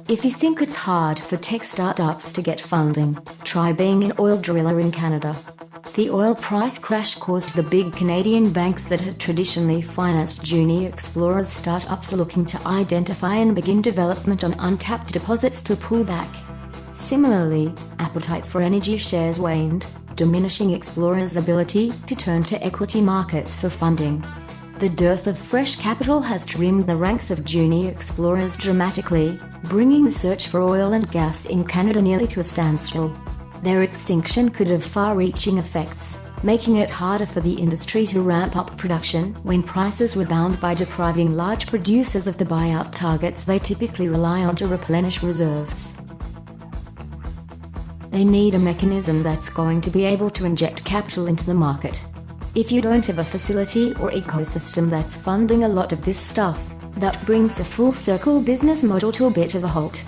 If you think it's hard for tech startups to get funding, try being an oil driller in Canada. The oil price crash caused the big Canadian banks that had traditionally financed junior explorers startups looking to identify and begin development on untapped deposits to pull back. Similarly, appetite for energy shares waned, diminishing explorers' ability to turn to equity markets for funding. The dearth of fresh capital has trimmed the ranks of junior explorers dramatically, bringing the search for oil and gas in Canada nearly to a standstill. Their extinction could have far-reaching effects, making it harder for the industry to ramp up production when prices rebound by depriving large producers of the buyout targets they typically rely on to replenish reserves. They need a mechanism that's going to be able to inject capital into the market. If you don't have a facility or ecosystem that's funding a lot of this stuff, that brings the full circle business model to a bit of a halt.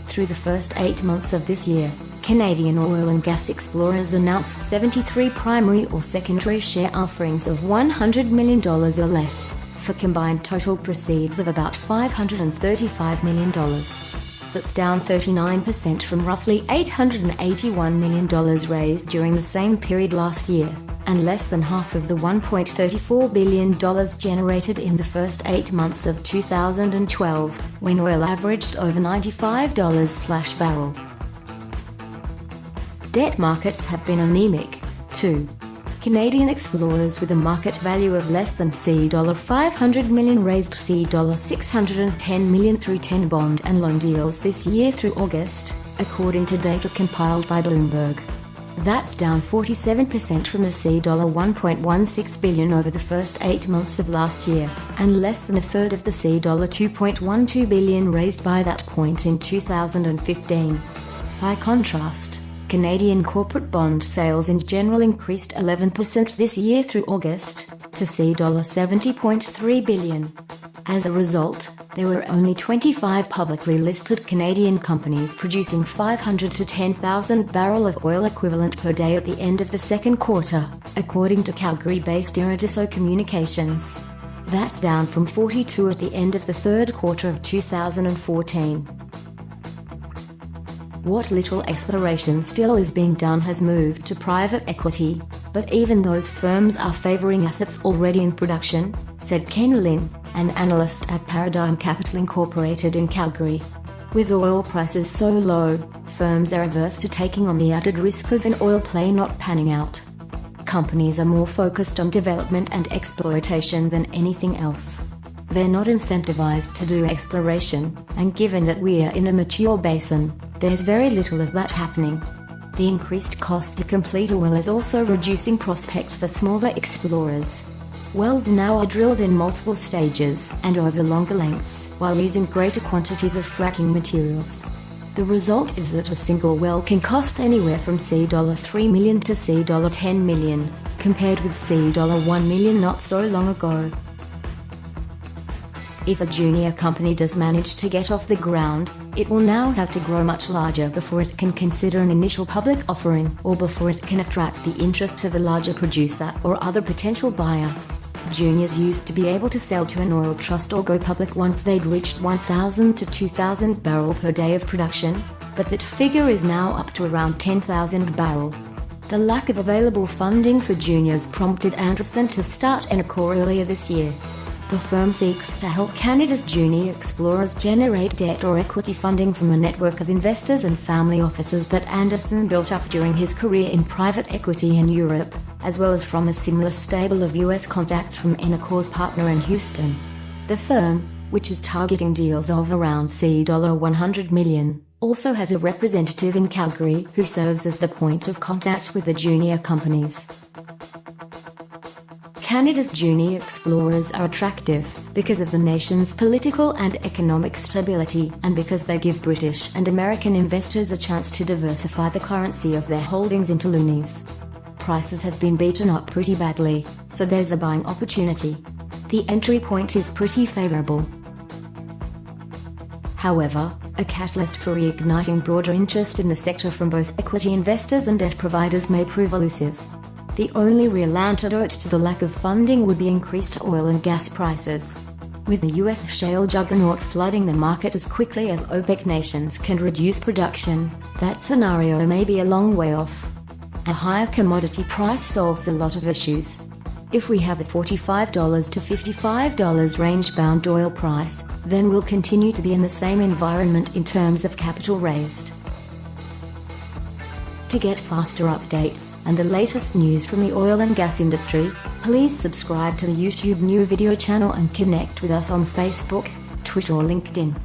Through the first 8 months of this year, Canadian oil and gas explorers announced 73 primary or secondary share offerings of $100 million or less, for combined total proceeds of about $535 million. That's down 39% from roughly $881 million raised during the same period last year, and less than half of the $1.34 billion generated in the first 8 months of 2012, when oil averaged over $95/barrel. Debt markets have been anemic, too. Canadian explorers with a market value of less than $500 million raised $610 million through 10 bond and loan deals this year through August, according to data compiled by Bloomberg. That's down 47% from the $1.16 billion over the first 8 months of last year, and less than a third of the $2.12 billion raised by that point in 2015. By contrast, Canadian corporate bond sales in general increased 11% this year through August, to $70.3 billion. As a result, there were only 25 publicly listed Canadian companies producing 500 to 10,000 barrel of oil equivalent per day at the end of the second quarter, according to Calgary-based Iridiso Communications. That's down from 42 at the end of the third quarter of 2014. What little exploration still is being done has moved to private equity, but even those firms are favoring assets already in production, said Ken Lin, an analyst at Paradigm Capital Incorporated in Calgary. With oil prices so low, firms are averse to taking on the added risk of an oil play not panning out. Companies are more focused on development and exploitation than anything else. They're not incentivized to do exploration, and given that we are in a mature basin, there's very little of that happening. The increased cost to complete a well is also reducing prospects for smaller explorers. Wells now are drilled in multiple stages and over longer lengths, while using greater quantities of fracking materials. The result is that a single well can cost anywhere from $3 million to $10 million, compared with $1 million not so long ago. If a junior company does manage to get off the ground, it will now have to grow much larger before it can consider an initial public offering, or before it can attract the interest of a larger producer or other potential buyer. Juniors used to be able to sell to an oil trust or go public once they'd reached 1,000 to 2,000 barrel per day of production, but that figure is now up to around 10,000 barrel. The lack of available funding for juniors prompted Anderson to start Enercore earlier this year. The firm seeks to help Canada's junior explorers generate debt or equity funding from a network of investors and family offices that Anderson built up during his career in private equity in Europe, as well as from a similar stable of U.S. contacts from Enercore's partner in Houston. The firm, which is targeting deals of around $100 million, also has a representative in Calgary who serves as the point of contact with the junior companies. Canada's junior explorers are attractive because of the nation's political and economic stability, and because they give British and American investors a chance to diversify the currency of their holdings into loonies. Prices have been beaten up pretty badly, so there's a buying opportunity. The entry point is pretty favorable. However, a catalyst for reigniting broader interest in the sector from both equity investors and debt providers may prove elusive. The only real antidote to the lack of funding would be increased oil and gas prices. With the US shale juggernaut flooding the market as quickly as OPEC nations can reduce production, that scenario may be a long way off. A higher commodity price solves a lot of issues. If we have a $45 to $55 range-bound oil price, then we'll continue to be in the same environment in terms of capital raised. To get faster updates and the latest news from the oil and gas industry, please subscribe to the YouTube new video channel and connect with us on Facebook, Twitter or LinkedIn.